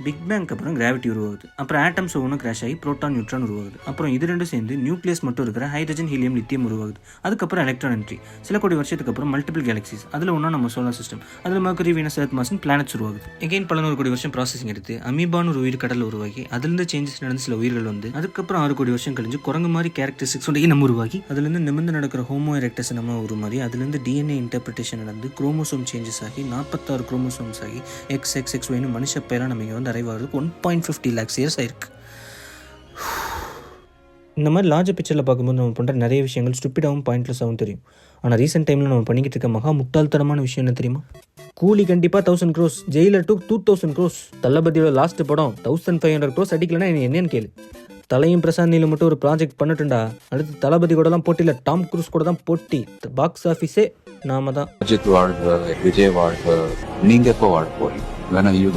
Big bank அப்புறம் gravity உருவாகுது. அப்புறம் ஆட்டம்ஸ் ஒவ்வொன்றும் கிராஷ் ஆகி புரோட்டான் நியூட்ரான் உருவாகுது. அப்புறம் இது ரெண்டும் சேர்ந்து நியூக்ளியஸ் மட்டும் இருக்கிற ஹைட்ரஜன் ஹீலியம் லித்தியம் உருவாகுது. அதுக்கப்புறம் எலக்ட்ரான் என்ட்ரி. சில கோடி வருஷத்துக்கு அப்புறம் மல்டிபிள் கேலக்சிஸ், அதில் ஒன்றா நம்ம சோலார் சிஸ்டம், அதில் Mercury, Venus, Earth, Mars planets உருவாகுது. எகைன் பல 100 கோடி வருஷம் ப்ராசஸிங் எடுத்து அமீபான்னு ஒரு உயிர் கடல் உருவாகி அதுலேருந்து சேஞ்சஸ் நடந்து சில உயிர்கள் வந்து அதுக்கப்புறம் 6 கோடி வருஷம் கழிஞ்சு குரங்கு மாதிரி கேரக்டரிஸ்டிக்ஸ் நம்ம உருவாகி அதுலேருந்து நிமிர்ந்து நடக்கிற ஹோமோ எரெக்டஸ் நம்ம உருமாறி அதுலேருந்து டிஎன்ஏ இன்டர்பிரிட்டேஷன் நடந்து குரோமோசோம் சேஞ்சஸ் ஆகி 46 குரோமோசோம்ஸ் ஆகி XXXYன்னு மனுஷ பெயராக நம்ம வந்து அரைவாகிறதுக்கு 1.50 lakhs years ஆயிருக்கு. இந்த மாதிரி லார்ஜ் பிக்சரில் பார்க்கும்போது நம்ம பண்ணுற நிறைய விஷயங்கள் ஸ்டூப்பிடாகவும் பாயிண்ட்லெஸ்ஸாகவும் தெரியும். ஆனால் ரீசெண்ட் டைமில் நம்ம பண்ணிக்கிட்டு இருக்க மகா முட்டாள்தனமான விஷயம் என்ன தெரியுமா? கூலி கண்டிப்பாக 1000 crores, ஜெயிலர் 2000 crores. தளபதியோட லாஸ்ட் படம் 1500 crores அடிக்கலன்னா என்னன்னு கேளு. தலையும் பிரசாந்த் நீல மட்டும் ஒரு ப்ராஜெக்ட் பண்ணட்டுண்டா, அடுத்து தளபதி கூடலாம் போட்டியில் டாம் குரூஸ் கூட தான் போட்டி. பாக்ஸ் ஆஃபீஸே நாம தான். அஜித் வாழ்க, விஜய் வாழ்க, நீங்க எப்போ வாழ போறீங்க? வேணா யூ